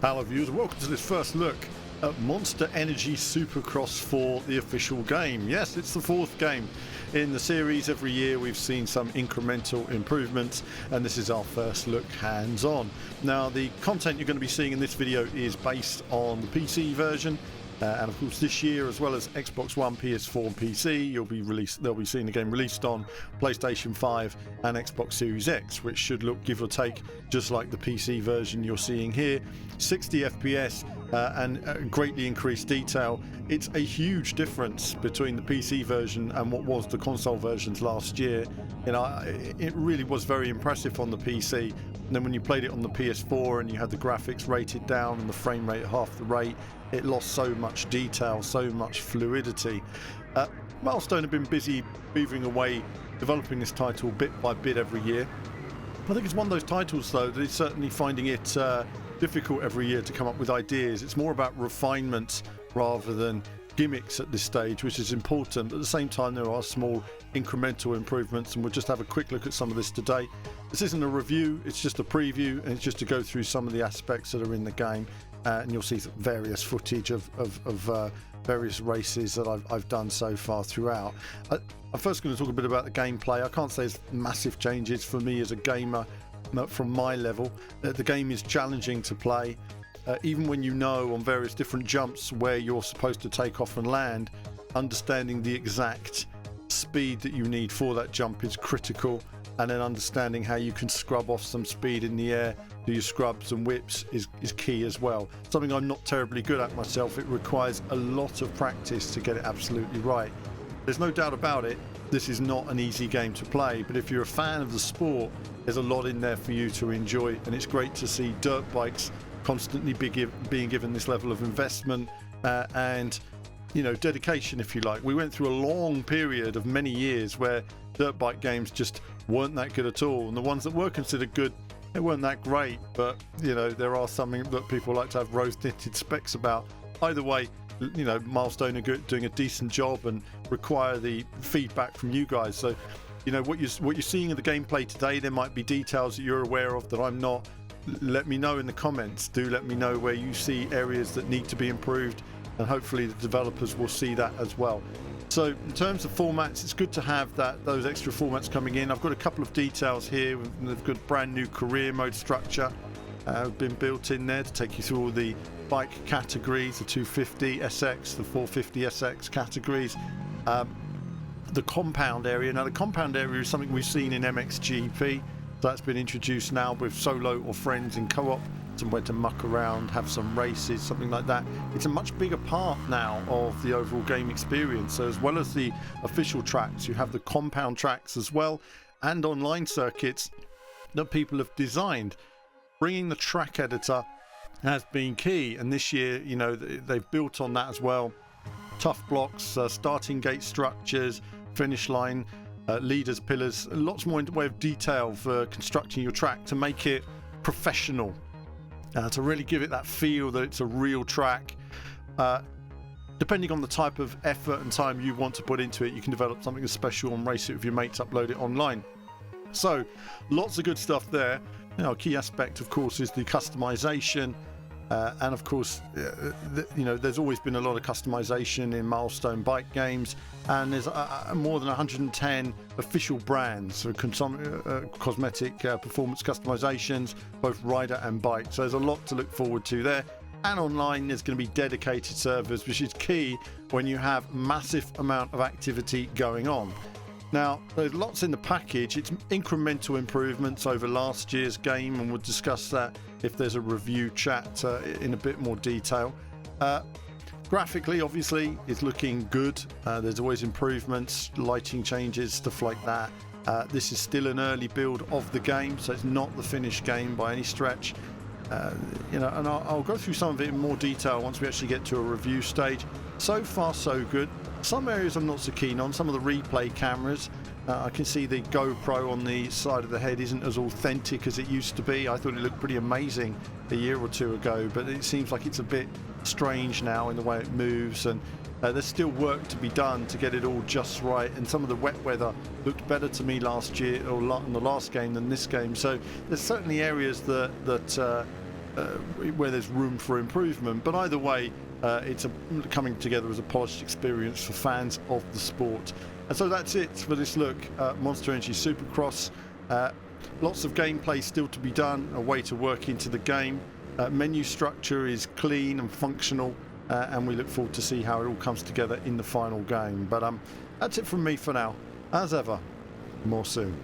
Hello viewers, welcome to this first look at Monster Energy Supercross 4, the official game. Yes, it's the fourth game in the series. Every year we've seen some incremental improvements, and this is our first look hands-on. Now, the content you're going to be seeing in this video is based on the PC version, and of course this year, as well as Xbox One, PS4 and PC, they'll be seeing the game released on PlayStation 5 and Xbox Series X, which should look, give or take, just like the PC version you're seeing here. 60 FPS and greatly increased detail. It's a huge difference between the PC version and what was the console versions last year. You know, it really was very impressive on the PC. And then when you played it on the PS4 and you had the graphics rated down and the frame rate half the rate, it lost so much detail, so much fluidity. Milestone have been busy beavering away, developing this title bit by bit every year. I think it's one of those titles, though, that is certainly finding it difficult every year to come up with ideas. It's more about refinement rather than gimmicks at this stage, which is important. But at the same time, there are small incremental improvements, and we'll just have a quick look at some of this today. This isn't a review, it's just a preview, and it's just to go through some of the aspects that are in the game, and you'll see various footage of various races that I've done so far throughout. I'm first going to talk a bit about the gameplay. I can't say it's massive changes for me as a gamer from my level. The game is challenging to play. Even when you know on various different jumps where you're supposed to take off and land, understanding the exact speed that you need for that jump is critical, and then understanding how you can scrub off some speed in the air, do your scrubs and whips is key as well. Something I'm not terribly good at myself. It requires a lot of practice to get it absolutely right. There's no doubt about it, this is not an easy game to play, but if you're a fan of the sport, there's a lot in there for you to enjoy, and it's great to see dirt bikes constantly being given this level of investment and, you know, dedication, if you like. We went through a long period of many years where dirt bike games just weren't that good at all, and the ones that were considered good, they weren't that great. But, you know, there are something that people like to have rose-tinted specs about. Either way, you know, Milestone are doing a decent job and require the feedback from you guys. So, you know, what you're seeing in the gameplay today, there might be details that you're aware of that I'm not. Let me know in the comments. Do let me know where you see areas that need to be improved, and hopefully the developers will see that as well. So in terms of formats, it's good to have those extra formats coming in. I've got a couple of details here. We've got brand new career mode structure been built in there to take you through all the bike categories, the 250 SX, the 450 SX categories. The compound area. Now, the compound area is something we've seen in MXGP. So that's been introduced now with solo or friends in co-op, somewhere to muck around, have some races, something like that. It's a much bigger part now of the overall game experience. So as well as the official tracks, you have the compound tracks as well, and online circuits that people have designed. Bringing the track editor has been key, and this year, you know, they've built on that as well. Tough blocks, starting gate structures, finish line, leaders, pillars, lots more in the way of detail for constructing your track to make it professional, to really give it that feel that it's a real track. Depending on the type of effort and time you want to put into it, you can develop something special and race it with your mates, upload it online. So lots of good stuff there. You know, a key aspect, of course, is the customization. And of course, you know, there's always been a lot of customization in Milestone bike games, and there's more than 110 official brands for cosmetic performance customizations, both rider and bike. So there's a lot to look forward to there. And online, there's going to be dedicated servers, which is key when you have massive amount of activity going on. Now, there's lots in the package. It's incremental improvements over last year's game, and we'll discuss that if there's a review chat in a bit more detail. Graphically, obviously, it's looking good. There's always improvements, lighting changes, stuff like that. This is still an early build of the game, so it's not the finished game by any stretch. You know, and I'll go through some of it in more detail once we actually get to a review stage. So far, so good. Some areas I'm not so keen on. Some of the replay cameras, I can see the GoPro on the side of the head isn't as authentic as it used to be. I thought it looked pretty amazing a year or two ago, but it seems like it's a bit strange now in the way it moves, and there's still work to be done to get it all just right. And some of the wet weather looked better to me last year, or in the last game, than this game. So there's certainly areas that where there's room for improvement. But either way, it's coming together as a polished experience for fans of the sport. And so that's it for this look at Monster Energy Supercross. Lots of gameplay still to be done, a way to work into the game. Menu structure is clean and functional, and we look forward to see how it all comes together in the final game. But that's it from me for now. As ever, more soon.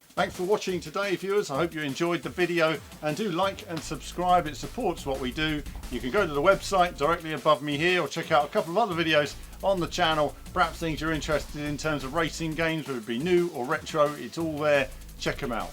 Thanks for watching today, viewers. I hope you enjoyed the video, and do like and subscribe. It supports what we do. You can go to the website directly above me here, or check out a couple of other videos on the channel, perhaps things you're interested in terms of racing games, whether it be new or retro. It's all there. Check them out.